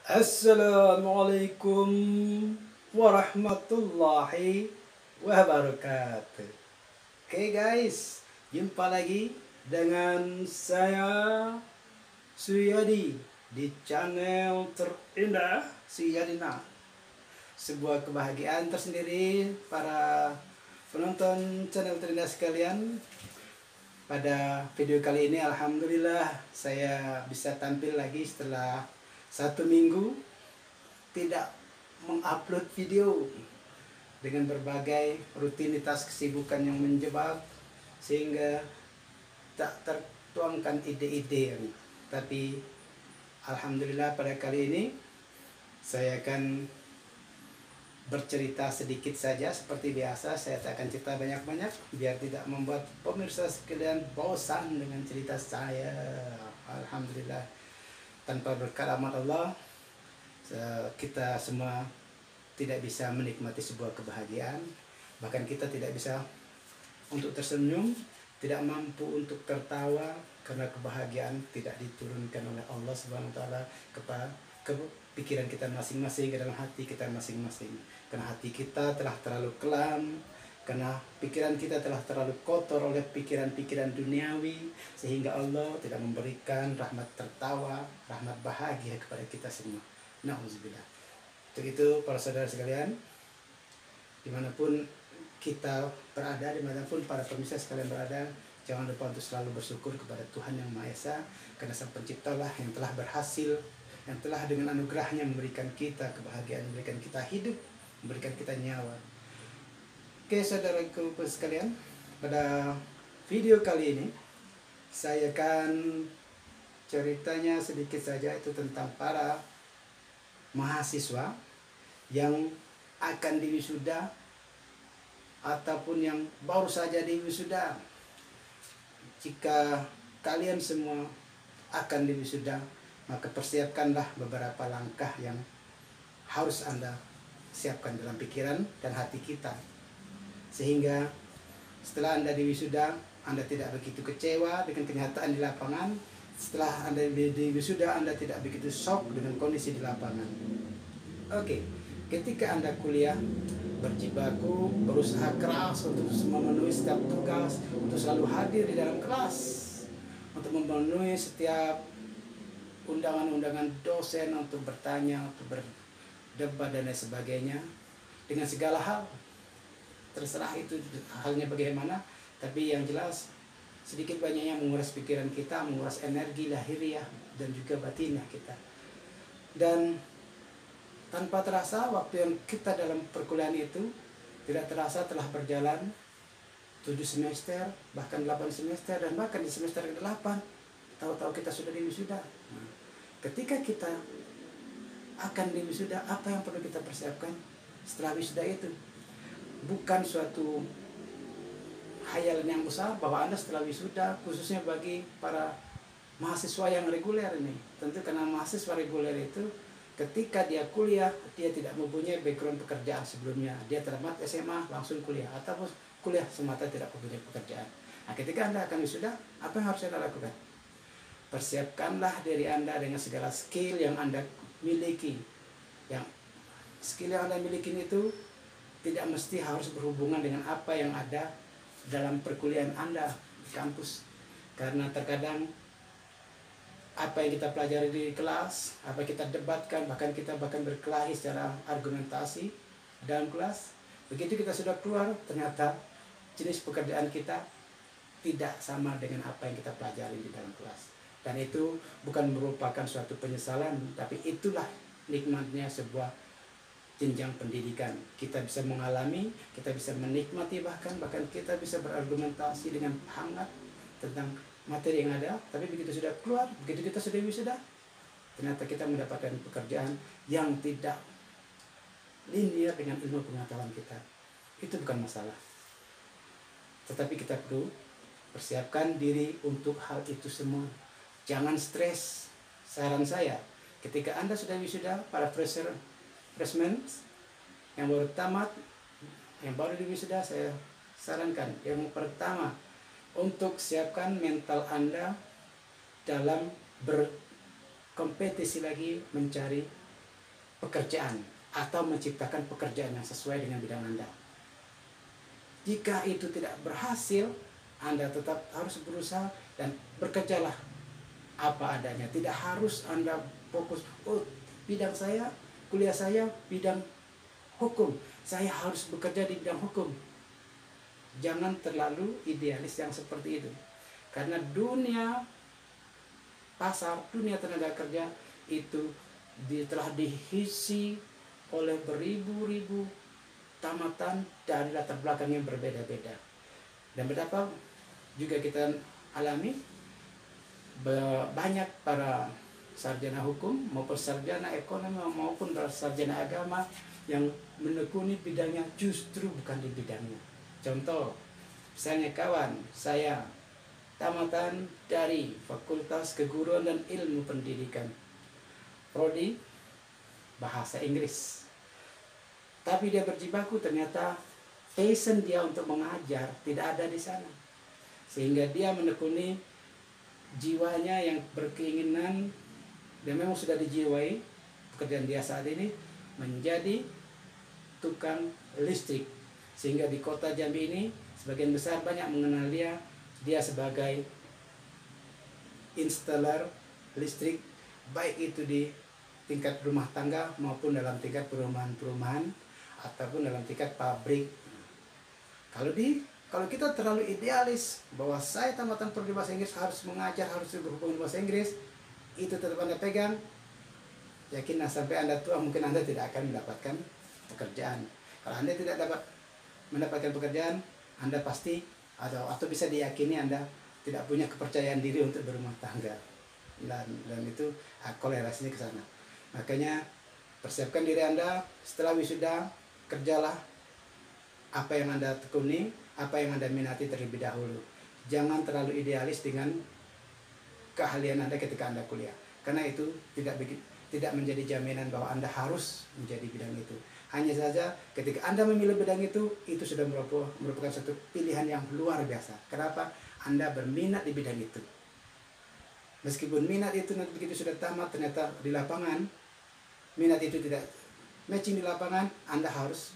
Assalamualaikum warahmatullahi wabarakatuh. Oke guys, jumpa lagi dengan saya Suyadi di channel terindah Suyadina. Sebuah kebahagiaan tersendiri para penonton channel terindah sekalian. Pada video kali ini alhamdulillah saya bisa tampil lagi setelah 1 minggu tidak mengupload video dengan berbagai rutinitas kesibukan yang menjebak sehingga tak tertuangkan ide-ide. Tapi alhamdulillah pada kali ini saya akan bercerita sedikit saja seperti biasa. Saya tak akan cerita banyak-banyak biar tidak membuat pemirsa sekalian bosan dengan cerita saya. Alhamdulillah, tanpa berkat amat Allah kita semua tidak bisa menikmati sebuah kebahagiaan. Bahkan kita tidak bisa untuk tersenyum, tidak mampu untuk tertawa karena kebahagiaan tidak diturunkan oleh Allah Subhanahu wa taala ke pikiran kita masing-masing, ke dalam hati kita masing-masing. Karena hati kita telah terlalu kelam, karena pikiran kita telah terlalu kotor oleh pikiran-pikiran duniawi, sehingga Allah tidak memberikan rahmat tertawa, rahmat bahagia kepada kita semua. Nauzubillah. Untuk itu para saudara sekalian, dimanapun kita berada, dimanapun para pemirsa sekalian berada, jangan lupa untuk selalu bersyukur kepada Tuhan Yang Maha Esa, karena Sang Penciptalah yang telah berhasil, yang telah dengan anugerahnya memberikan kita kebahagiaan, memberikan kita hidup, memberikan kita nyawa. Oke saudaraku sekalian, pada video kali ini saya akan ceritanya sedikit saja, itu tentang para mahasiswa yang akan diwisuda ataupun yang baru saja diwisuda. Jika kalian semua akan diwisuda, maka persiapkanlah beberapa langkah yang harus Anda siapkan dalam pikiran dan hati kita, sehingga setelah Anda diwisuda, Anda tidak begitu kecewa dengan kenyataan di lapangan. Setelah Anda diwisuda, Anda tidak begitu shock dengan kondisi di lapangan. Oke, ketika Anda kuliah, berjibaku, berusaha keras untuk memenuhi setiap tugas, untuk selalu hadir di dalam kelas, untuk memenuhi setiap undangan-undangan dosen, untuk bertanya, untuk berdebat dan lain sebagainya, dengan segala hal. Terserah itu halnya bagaimana, tapi yang jelas sedikit banyaknya menguras pikiran kita, menguras energi lahiriah dan juga batinah kita. Dan tanpa terasa waktu yang kita dalam perkuliahan itu tidak terasa telah berjalan 7 semester, bahkan 8 semester, dan bahkan di semester ke-8 tahu-tahu kita sudah diwisuda. Ketika kita akan diwisuda, apa yang perlu kita persiapkan setelah wisuda itu? Bukan suatu hayalan yang besar bahwa Anda setelah wisuda, khususnya bagi para mahasiswa yang reguler ini. Tentu karena mahasiswa reguler itu ketika dia kuliah, dia tidak mempunyai background pekerjaan sebelumnya. Dia tamat SMA langsung kuliah, ataupun kuliah semata tidak mempunyai pekerjaan. Nah, ketika Anda akan wisuda, apa yang harus Anda lakukan? Persiapkanlah diri Anda dengan segala skill yang Anda miliki. Yang skill yang Anda miliki itu tidak mesti harus berhubungan dengan apa yang ada dalam perkuliahan Anda di kampus. Karena terkadang apa yang kita pelajari di kelas, apa yang kita debatkan, bahkan berkelahi secara argumentasi dalam kelas, begitu kita sudah keluar, ternyata jenis pekerjaan kita tidak sama dengan apa yang kita pelajari di dalam kelas. Dan itu bukan merupakan suatu penyesalan, tapi itulah nikmatnya sebuah jenjang pendidikan. Kita bisa mengalami, kita bisa menikmati, bahkan kita bisa berargumentasi dengan hangat tentang materi yang ada. Tapi begitu sudah keluar, begitu kita sudah wisuda, ternyata kita mendapatkan pekerjaan yang tidak linear dengan ilmu pengetahuan kita. Itu bukan masalah, tetapi kita perlu persiapkan diri untuk hal itu semua. Jangan stres. Saran saya, ketika Anda sudah wisuda, para freshmen yang baru tamat, yang baru diwisuda, saya sarankan yang pertama, untuk siapkan mental Anda dalam berkompetisi lagi mencari pekerjaan atau menciptakan pekerjaan yang sesuai dengan bidang Anda. Jika itu tidak berhasil, Anda tetap harus berusaha dan bekerjalah apa adanya. Tidak harus Anda fokus, oh bidang saya, kuliah saya bidang hukum, saya harus bekerja di bidang hukum. Jangan terlalu idealis yang seperti itu. Karena dunia pasar, dunia tenaga kerja itu telah diisi oleh beribu-ribu tamatan dari latar belakang yang berbeda-beda. Dan betapa juga kita alami banyak para sarjana hukum maupun sarjana ekonomi maupun sarjana agama yang menekuni bidangnya justru bukan di bidangnya. Contoh, misalnya kawan saya tamatan dari Fakultas Keguruan dan Ilmu Pendidikan, prodi bahasa Inggris, tapi dia berjibaku ternyata passion dia untuk mengajar tidak ada di sana, sehingga dia menekuni jiwanya yang berkeinginan dan memang sudah dijiwai pekerjaan dia saat ini menjadi tukang listrik, sehingga di kota Jambi ini sebagian besar banyak mengenal dia sebagai installer listrik, baik itu di tingkat rumah tangga maupun dalam tingkat perumahan-perumahan ataupun dalam tingkat pabrik. Kalau kita terlalu idealis bahwa saya tamatan prodi bahasa Inggris harus mengajar, harus berhubungan bahasa Inggris, itu tetap Anda pegang, yakinlah sampai Anda tua mungkin Anda tidak akan mendapatkan pekerjaan. Kalau Anda tidak dapat mendapatkan pekerjaan, Anda pasti atau bisa diyakini Anda tidak punya kepercayaan diri untuk berumah tangga, dan itu kolerasinya ke sana. Makanya persiapkan diri Anda setelah wisuda, kerjalah apa yang Anda tekuni, apa yang Anda minati terlebih dahulu. Jangan terlalu idealis dengan keahlian Anda ketika Anda kuliah, karena itu tidak menjadi jaminan bahwa Anda harus menjadi bidang itu. Hanya saja ketika Anda memilih bidang itu sudah merupakan satu pilihan yang luar biasa. Kenapa? Anda berminat di bidang itu. Meskipun minat itu nanti begitu sudah tamat, ternyata di lapangan minat itu tidak matching di lapangan, Anda harus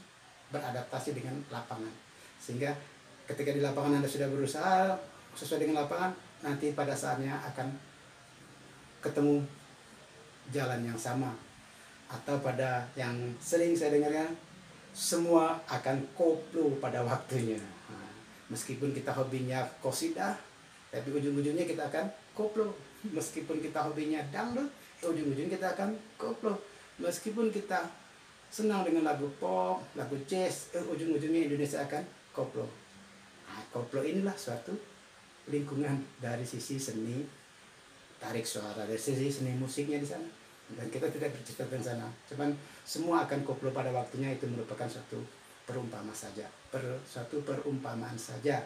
beradaptasi dengan lapangan. Sehingga ketika di lapangan Anda sudah berusaha sesuai dengan lapangan, nanti pada saatnya akan ketemu jalan yang sama. Atau pada yang sering saya dengarkan, semua akan koplo pada waktunya. Meskipun kita hobinya qasidah, tapi ujung-ujungnya kita akan koplo. Meskipun kita hobinya dangdut, ujung-ujungnya kita akan koplo. Meskipun kita senang dengan lagu pop, lagu jazz, ujung-ujungnya Indonesia akan koplo. Koplo inilah suatu lingkungan dari sisi seni tarik suara, dari sisi seni musiknya di sana. Dan kita tidak bercerita tentang sana. Cuman semua akan koplo pada waktunya, itu merupakan suatu perumpamaan saja.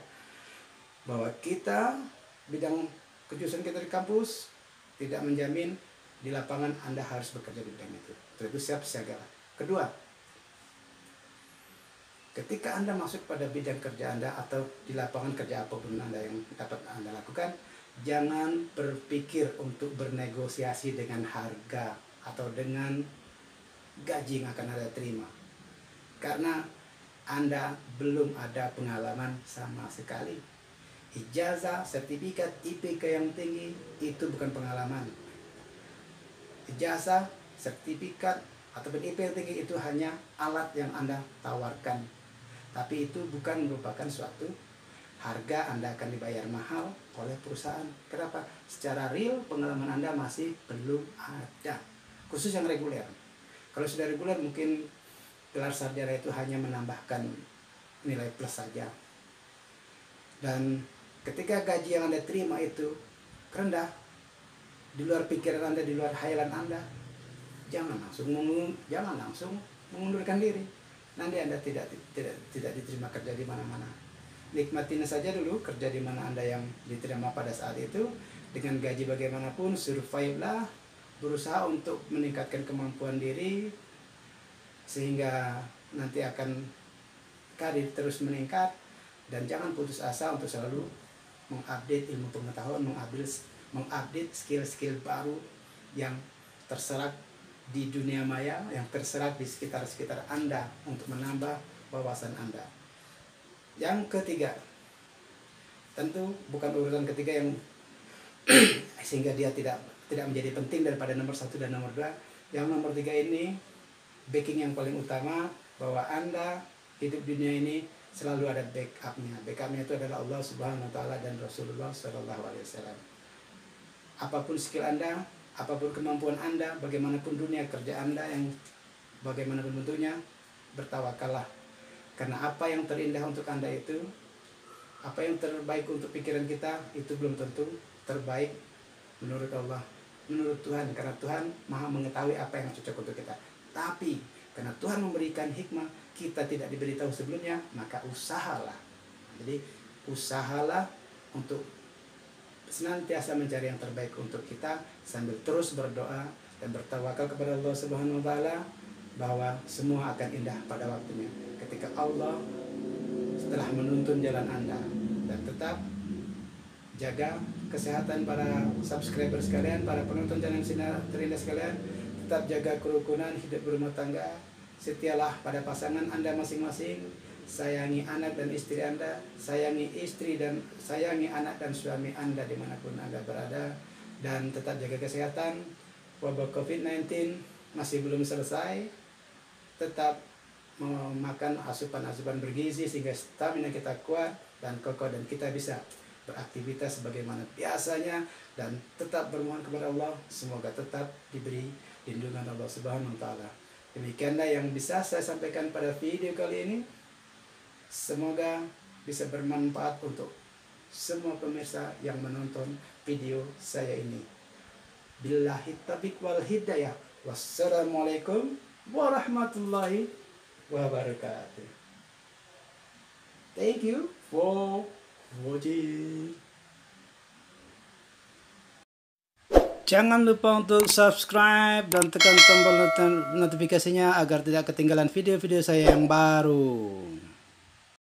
Bahwa kita, bidang kejurusan kita di kampus tidak menjamin di lapangan Anda harus bekerja di bidang itu. Itu siap siaga. Kedua, ketika Anda masuk pada bidang kerja Anda atau di lapangan kerja apapun Anda yang dapat Anda lakukan, jangan berpikir untuk bernegosiasi dengan harga atau dengan gaji yang akan Anda terima. Karena Anda belum ada pengalaman sama sekali. Ijazah, sertifikat, IPK yang tinggi itu bukan pengalaman. Ijazah, sertifikat, ataupun IP yang tinggi itu hanya alat yang Anda tawarkan. Tapi itu bukan merupakan suatu harga Anda akan dibayar mahal oleh perusahaan. Kenapa? Secara real pengalaman Anda masih belum ada. Khusus yang reguler. Kalau sudah reguler mungkin gelar sarjana itu hanya menambahkan nilai plus saja. Dan ketika gaji yang Anda terima itu rendah, di luar pikiran Anda, di luar khayalan Anda, jangan langsung mengundurkan diri. Nanti Anda tidak diterima kerja di mana-mana. Nikmatin saja dulu kerja di mana Anda yang diterima pada saat itu, dengan gaji bagaimanapun, survive lah, berusaha untuk meningkatkan kemampuan diri sehingga nanti akan karir terus meningkat. Dan jangan putus asa untuk selalu mengupdate ilmu pengetahuan, mengupdate skill-skill baru yang terserap di dunia maya yang terserat di sekitar-sekitar Anda untuk menambah wawasan Anda. Yang ketiga, tentu bukan urutan ketiga yang sehingga dia tidak menjadi penting daripada nomor 1 dan nomor 2. Yang nomor 3 ini backing yang paling utama, bahwa Anda hidup dunia ini selalu ada backupnya. Backupnya itu adalah Allah Subhanahu Wa Taala dan Rasulullah Shallallahu Alaihi Wasallam. Apapun skill Anda, apapun kemampuan Anda, bagaimanapun dunia kerja Anda yang bagaimanapun bentuknya, bertawakallah. Karena apa yang terindah untuk Anda itu, apa yang terbaik untuk pikiran kita, itu belum tentu terbaik menurut Allah, menurut Tuhan. Karena Tuhan Maha mengetahui apa yang cocok untuk kita. Tapi karena Tuhan memberikan hikmah, kita tidak diberitahu sebelumnya, maka usahalah. Jadi usahalah untuk senantiasa mencari yang terbaik untuk kita, sambil terus berdoa dan bertawakal kepada Allah Subhanahu Wa Taala bahwa semua akan indah pada waktunya. Ketika Allah setelah menuntun jalan Anda, dan tetap jaga kesehatan para subscriber sekalian, para penonton channel Sinar Terindah sekalian, tetap jaga kerukunan hidup berumah tangga, setialah pada pasangan Anda masing-masing, sayangi anak dan istri Anda, sayangi istri dan sayangi anak dan suami Anda dimanapun Anda berada, dan tetap jaga kesehatan. Wabah COVID-19 masih belum selesai, tetap memakan asupan-asupan bergizi sehingga stamina kita kuat dan kokoh, dan kita bisa beraktivitas sebagaimana biasanya, dan tetap bermohon kepada Allah semoga tetap diberi lindungan Allah Subhanahu Wa Taala. Demikianlah yang bisa saya sampaikan pada video kali ini. Semoga bisa bermanfaat untuk semua pemirsa yang menonton video saya ini. Billahi taufiq wal hidayah. Wassalamualaikum warahmatullahi wabarakatuh. Thank you for watching. Jangan lupa untuk subscribe dan tekan tombol notifikasinya agar tidak ketinggalan video-video saya yang baru.